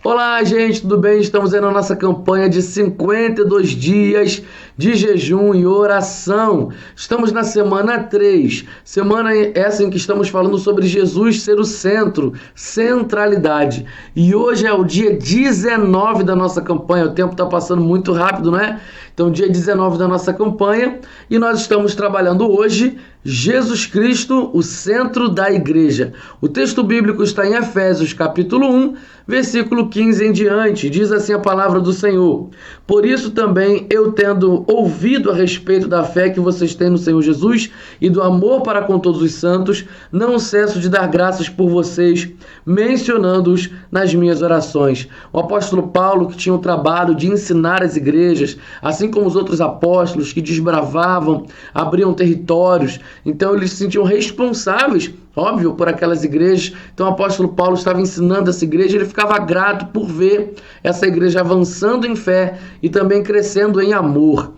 Olá, gente, tudo bem? Estamos aí na nossa campanha de 52 dias de jejum e oração. Estamos na semana 3, semana essa em que estamos falando sobre Jesus ser o centro, centralidade. E hoje é o dia 19 da nossa campanha. O tempo está passando muito rápido, não é? Então, dia 19 da nossa campanha, e nós estamos trabalhando hoje Jesus Cristo, o centro da igreja. O texto bíblico está em Efésios, capítulo 1, versículo 15 em diante. Diz assim a palavra do Senhor: Por isso também eu, tendo ouvido a respeito da fé que vocês têm no Senhor Jesus e do amor para com todos os santos, não cesso de dar graças por vocês, mencionando-os nas minhas orações. O apóstolo Paulo, que tinha o trabalho de ensinar as igrejas, assim como os outros apóstolos que desbravavam, abriam territórios, então eles se sentiam responsáveis, óbvio, por aquelas igrejas. Então o apóstolo Paulo estava ensinando essa igreja, ele ficava grato por ver essa igreja avançando em fé e também crescendo em amor.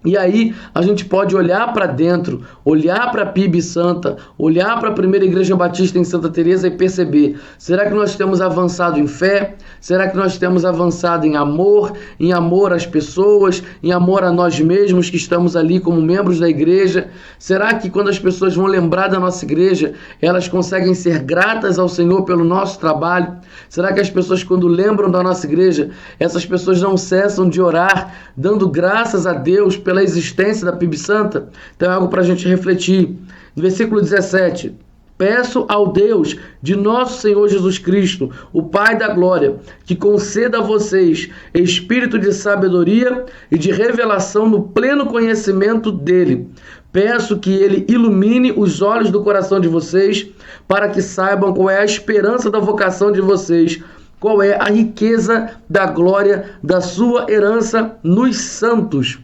E aí a gente pode olhar para dentro, olhar para a PIB Santa, olhar para a primeira igreja batista em Santa Teresa e perceber: será que nós temos avançado em fé? Será que nós temos avançado em amor às pessoas, em amor a nós mesmos que estamos ali como membros da igreja? Será que quando as pessoas vão lembrar da nossa igreja, elas conseguem ser gratas ao Senhor pelo nosso trabalho? Será que as pessoas, quando lembram da nossa igreja, essas pessoas não cessam de orar, dando graças a Deus pela existência da PIB Santa? Então é algo para a gente refletir. No versículo 17: Peço ao Deus de nosso Senhor Jesus Cristo, o Pai da Glória, que conceda a vocês espírito de sabedoria e de revelação no pleno conhecimento dele. Peço que ele ilumine os olhos do coração de vocês, para que saibam qual é a esperança da vocação de vocês, qual é a riqueza da glória da sua herança nos santos.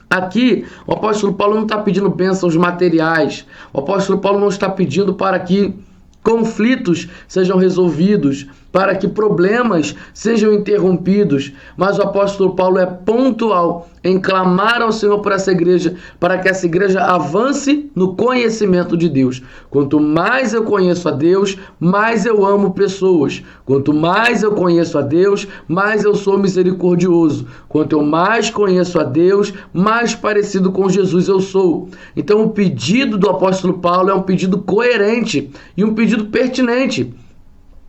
Aqui, o apóstolo Paulo não está pedindo bênçãos materiais. O apóstolo Paulo não está pedindo para que conflitos sejam resolvidos, para que problemas sejam interrompidos. Mas o apóstolo Paulo é pontual em clamar ao Senhor por essa igreja, para que essa igreja avance no conhecimento de Deus. Quanto mais eu conheço a Deus, mais eu amo pessoas. Quanto mais eu conheço a Deus, mais eu sou misericordioso. Quanto eu mais conheço a Deus, mais parecido com Jesus eu sou. Então o pedido do apóstolo Paulo é um pedido coerente e um pedido pertinente.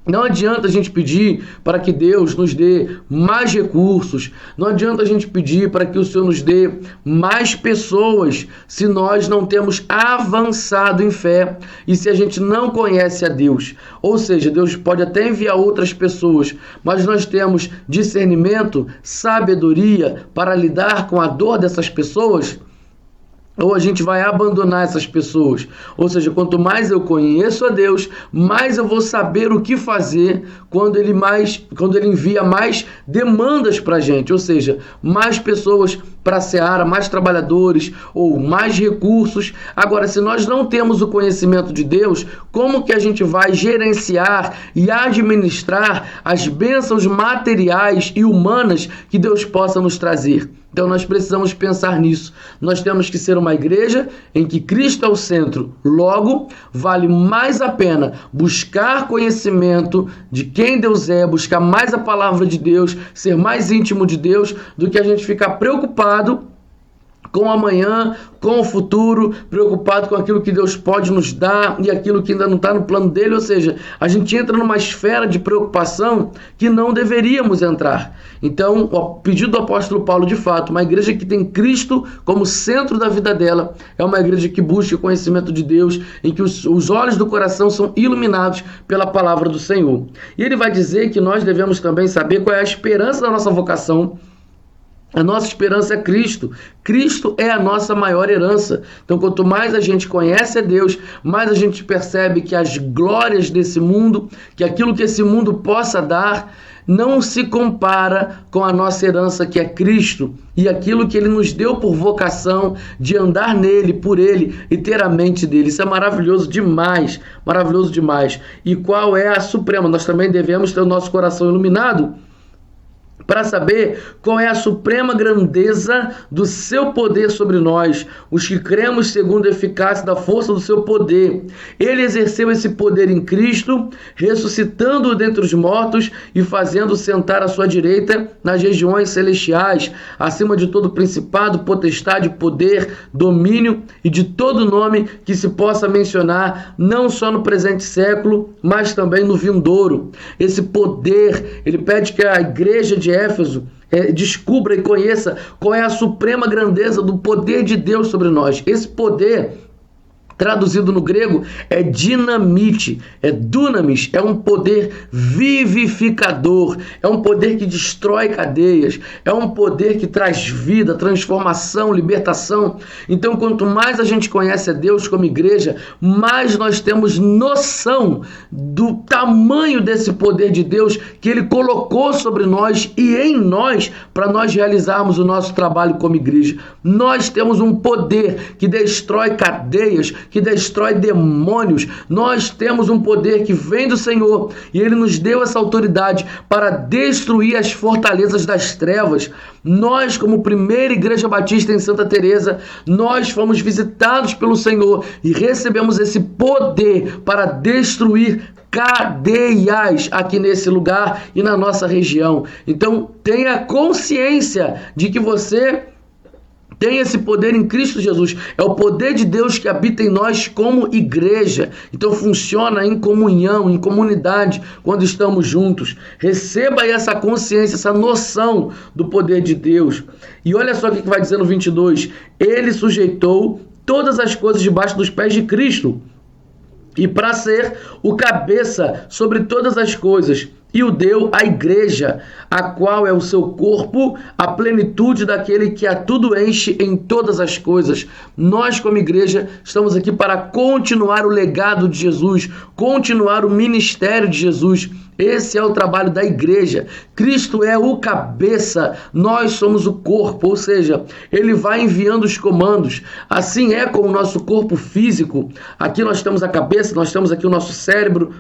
Não adianta a gente pedir para que Deus nos dê mais recursos, não adianta a gente pedir para que o Senhor nos dê mais pessoas, se nós não temos avançado em fé e se a gente não conhece a Deus. Ou seja, Deus pode até enviar outras pessoas, mas nós temos discernimento, sabedoria para lidar com a dor dessas pessoas? Ou a gente vai abandonar essas pessoas? Ou seja, quanto mais eu conheço a Deus, mais eu vou saber o que fazer quando Ele envia mais demandas para a gente. Ou seja, mais pessoas para a seara, mais trabalhadores ou mais recursos. Agora, se nós não temos o conhecimento de Deus, como que a gente vai gerenciar e administrar as bênçãos materiais e humanas que Deus possa nos trazer? Então nós precisamos pensar nisso. Nós temos que ser uma igreja em que Cristo é o centro. Logo, vale mais a pena buscar conhecimento de quem Deus é, buscar mais a palavra de Deus, ser mais íntimo de Deus, do que a gente ficar preocupado com o amanhã, com o futuro, preocupado com aquilo que Deus pode nos dar e aquilo que ainda não está no plano dele. Ou seja, a gente entra numa esfera de preocupação que não deveríamos entrar. Então, o pedido do apóstolo Paulo, de fato, uma igreja que tem Cristo como centro da vida dela, é uma igreja que busca o conhecimento de Deus, em que os olhos do coração são iluminados pela palavra do Senhor. E ele vai dizer que nós devemos também saber qual é a esperança da nossa vocação. A nossa esperança é Cristo. Cristo é a nossa maior herança. Então, quanto mais a gente conhece a Deus, mais a gente percebe que as glórias desse mundo, que aquilo que esse mundo possa dar, não se compara com a nossa herança, que é Cristo, e aquilo que Ele nos deu por vocação de andar nele, por Ele e ter a mente dele. Isso é maravilhoso demais, maravilhoso demais. E qual é a suprema? Nós também devemos ter o nosso coração iluminado para saber qual é a suprema grandeza do seu poder sobre nós, os que cremos segundo a eficácia da força do seu poder. Ele exerceu esse poder em Cristo, ressuscitando-o dentre os mortos e fazendo sentar à sua direita nas regiões celestiais, acima de todo principado, potestade, poder, domínio e de todo nome que se possa mencionar, não só no presente século, mas também no vindouro. Esse poder, ele pede que a igreja de Éfeso descubra e conheça qual é a suprema grandeza do poder de Deus sobre nós. Esse poder, traduzido no grego, é dinamite, é dunamis, é um poder vivificador, é um poder que destrói cadeias, é um poder que traz vida, transformação, libertação. Então, quanto mais a gente conhece a Deus como igreja, mais nós temos noção do tamanho desse poder de Deus que Ele colocou sobre nós e em nós para nós realizarmos o nosso trabalho como igreja. Nós temos um poder que destrói cadeias, que destrói demônios. Nós temos um poder que vem do Senhor e Ele nos deu essa autoridade para destruir as fortalezas das trevas. Nós, como primeira igreja batista em Santa Teresa, nós fomos visitados pelo Senhor e recebemos esse poder para destruir cadeias aqui nesse lugar e na nossa região. Então, tenha consciência de que você tem esse poder em Cristo Jesus. É o poder de Deus que habita em nós como igreja. Então funciona em comunhão, em comunidade, quando estamos juntos. Receba aí essa consciência, essa noção do poder de Deus. E olha só o que vai dizer no 22. Ele sujeitou todas as coisas debaixo dos pés de Cristo, e para ser o cabeça sobre todas as coisas, e o deu à igreja, a qual é o seu corpo, a plenitude daquele que a tudo enche em todas as coisas. Nós, como igreja, estamos aqui para continuar o legado de Jesus, continuar o ministério de Jesus. Esse é o trabalho da igreja. Cristo é o cabeça, nós somos o corpo, ou seja, Ele vai enviando os comandos. Assim é com o nosso corpo físico. Aqui nós temos a cabeça, nós temos aqui o nosso cérebro,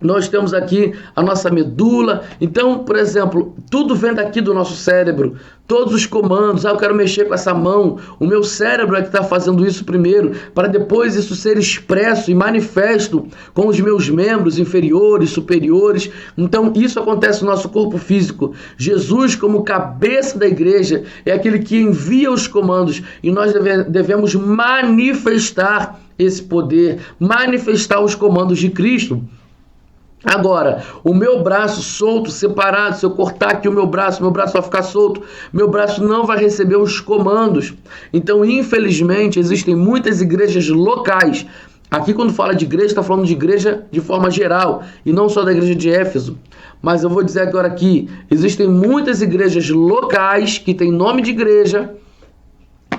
nós temos aqui a nossa medula. Então, por exemplo, tudo vem daqui do nosso cérebro. Todos os comandos, eu quero mexer com essa mão. O meu cérebro é que está fazendo isso primeiro, para depois isso ser expresso e manifesto com os meus membros inferiores, superiores. Então, isso acontece no nosso corpo físico. Jesus, como cabeça da igreja, é aquele que envia os comandos. E nós devemos manifestar esse poder, manifestar os comandos de Cristo. Agora, o meu braço solto, separado, se eu cortar aqui o meu braço vai ficar solto, meu braço não vai receber os comandos. Então, infelizmente, existem muitas igrejas locais. Aqui, quando fala de igreja, está falando de igreja de forma geral, e não só da igreja de Éfeso. Mas eu vou dizer agora aqui, existem muitas igrejas locais que têm nome de igreja,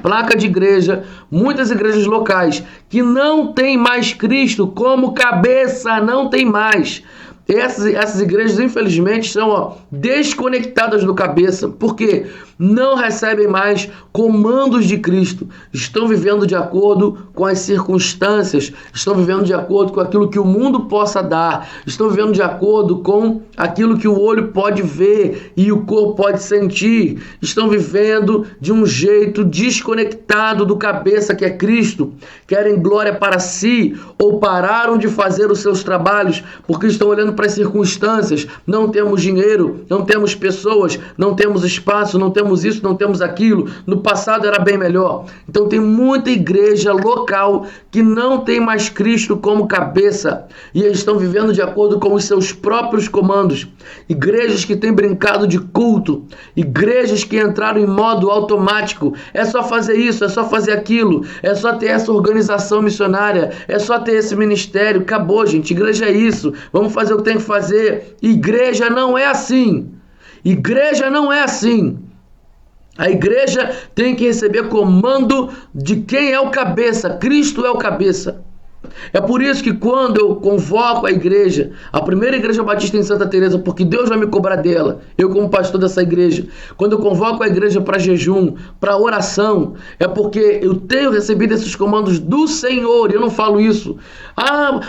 placa de igreja, muitas igrejas locais que não tem mais Cristo como cabeça, não tem mais. Essas igrejas, infelizmente, são desconectadas do cabeça, porque não recebem mais comandos de Cristo, estão vivendo de acordo com as circunstâncias, estão vivendo de acordo com aquilo que o mundo possa dar, estão vivendo de acordo com aquilo que o olho pode ver e o corpo pode sentir, estão vivendo de um jeito desconectado do cabeça que é Cristo, querem glória para si ou pararam de fazer os seus trabalhos porque estão olhando para as circunstâncias. Não temos dinheiro, não temos pessoas, não temos espaço, não temos isso, não temos aquilo. No passado era bem melhor. Então tem muita igreja local que não tem mais Cristo como cabeça e eles estão vivendo de acordo com os seus próprios comandos. Igrejas que têm brincado de culto, igrejas que entraram em modo automático. É só fazer isso, é só fazer aquilo, é só ter essa organização missionária, é só ter esse ministério. Acabou, gente. Igreja é isso. Vamos fazer o que tem que fazer. Igreja não é assim. Igreja não é assim. A igreja tem que receber comando de quem é o cabeça. Cristo é o cabeça. É por isso que quando eu convoco a igreja, a primeira igreja batista em Santa Teresa, porque Deus vai me cobrar dela, eu como pastor dessa igreja, quando eu convoco a igreja para jejum, para oração, é porque eu tenho recebido esses comandos do Senhor. Eu não falo isso,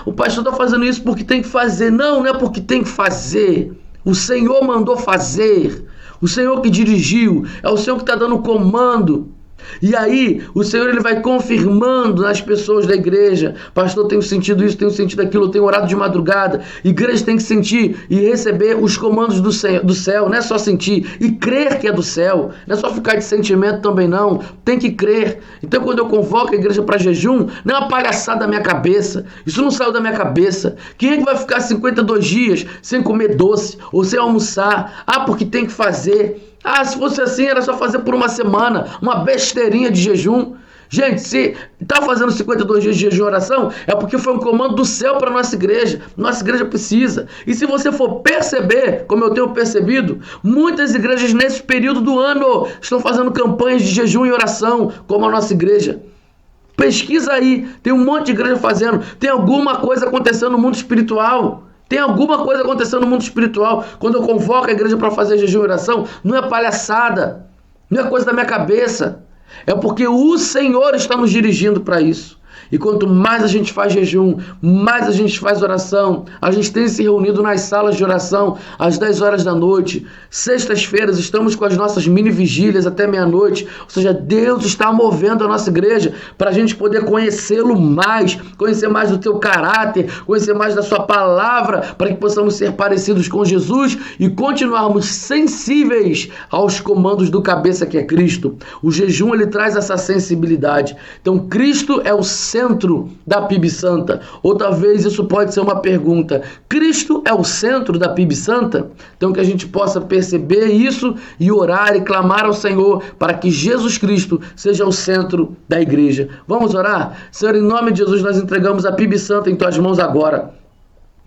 o pastor está fazendo isso porque tem que fazer. Não, não é porque tem que fazer. O Senhor mandou fazer. O Senhor que dirigiu. É o Senhor que está dando comando. E aí, o Senhor ele vai confirmando nas pessoas da igreja. Pastor, tenho sentido isso, tenho sentido aquilo, tenho orado de madrugada. Igreja tem que sentir e receber os comandos do céu. Não é só sentir e crer que é do céu. Não é só ficar de sentimento também não. Tem que crer. Então, quando eu convoco a igreja para jejum, não é uma palhaçada da minha cabeça. Isso não saiu da minha cabeça. Quem é que vai ficar 52 dias sem comer doce ou sem almoçar? Ah, porque tem que fazer. Ah, se fosse assim, era só fazer por uma semana, uma besteirinha de jejum. Gente, se está fazendo 52 dias de jejum e oração, é porque foi um comando do céu para a nossa igreja. Nossa igreja precisa. E se você for perceber, como eu tenho percebido, muitas igrejas nesse período do ano estão fazendo campanhas de jejum e oração, como a nossa igreja. Pesquisa aí, tem um monte de igreja fazendo. Tem alguma coisa acontecendo no mundo espiritual. Tem alguma coisa acontecendo no mundo espiritual. Quando eu convoco a igreja para fazer jejum e oração, não é palhaçada, não é coisa da minha cabeça. É porque o Senhor está nos dirigindo para isso. E quanto mais a gente faz jejum, mais a gente faz oração. A gente tem se reunido nas salas de oração às 10 horas da noite. Sextas-feiras estamos com as nossas mini vigílias até meia-noite. Ou seja, Deus está movendo a nossa igreja para a gente poder conhecê-lo mais, conhecer mais do teu caráter, conhecer mais da sua palavra, para que possamos ser parecidos com Jesus e continuarmos sensíveis aos comandos do cabeça que é Cristo. O jejum ele traz essa sensibilidade. Então Cristo é o centro da PIB Santa. Ou talvez isso pode ser uma pergunta. Cristo é o centro da PIB Santa? Então que a gente possa perceber isso e orar e clamar ao Senhor para que Jesus Cristo seja o centro da igreja. Vamos orar? Senhor, em nome de Jesus nós entregamos a PIB Santa em tuas mãos agora.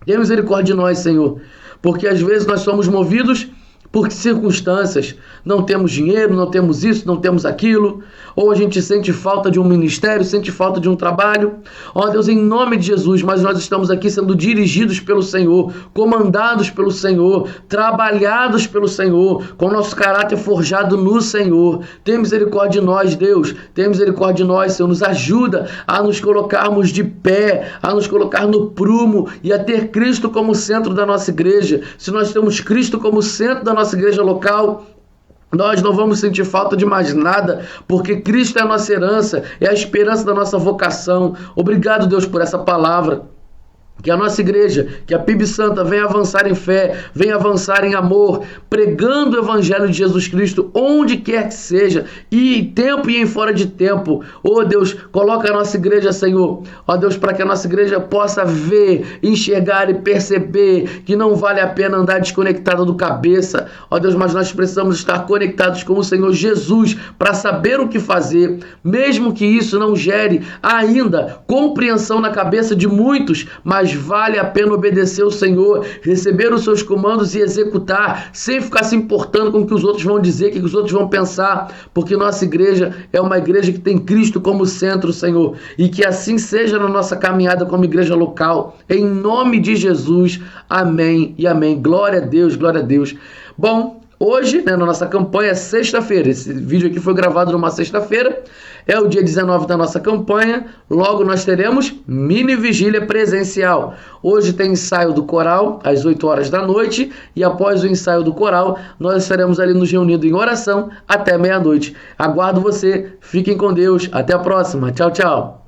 Tenha misericórdia de nós, Senhor, porque às vezes nós somos movidos por circunstâncias, não temos dinheiro, não temos isso, não temos aquilo, ou a gente sente falta de um ministério, sente falta de um trabalho. Ó Deus, em nome de Jesus, mas nós estamos aqui sendo dirigidos pelo Senhor, comandados pelo Senhor, trabalhados pelo Senhor, com o nosso caráter forjado no Senhor. Tem misericórdia de nós, Deus, tem misericórdia de nós, Senhor, nos ajuda a nos colocarmos de pé, a nos colocar no prumo e a ter Cristo como centro da nossa igreja. Se nós temos Cristo como centro da nossa igreja local, nós não vamos sentir falta de mais nada, porque Cristo é a nossa herança, é a esperança da nossa vocação. Obrigado, Deus, por essa palavra. Que a nossa igreja, que a PIB Santa venha avançar em fé, venha avançar em amor, pregando o Evangelho de Jesus Cristo onde quer que seja, e em tempo e em fora de tempo. Ó Deus, coloca a nossa igreja, Senhor, ó Deus, para que a nossa igreja possa ver, enxergar e perceber que não vale a pena andar desconectada do cabeça. Ó Deus, mas nós precisamos estar conectados com o Senhor Jesus para saber o que fazer, mesmo que isso não gere ainda compreensão na cabeça de muitos, mas vale a pena obedecer ao Senhor, receber os seus comandos e executar, sem ficar se importando com o que os outros vão dizer, o que os outros vão pensar, porque nossa igreja é uma igreja que tem Cristo como centro, Senhor, e que assim seja na nossa caminhada como igreja local, em nome de Jesus, amém e amém. Glória a Deus, glória a Deus. Bom, hoje, na nossa campanha, sexta-feira, esse vídeo aqui foi gravado numa sexta-feira, é o dia 19 da nossa campanha, logo nós teremos mini vigília presencial. Hoje tem ensaio do coral, às 8 horas da noite, e após o ensaio do coral, nós estaremos ali nos reunindo em oração até meia-noite. Aguardo você, fiquem com Deus, até a próxima, tchau, tchau.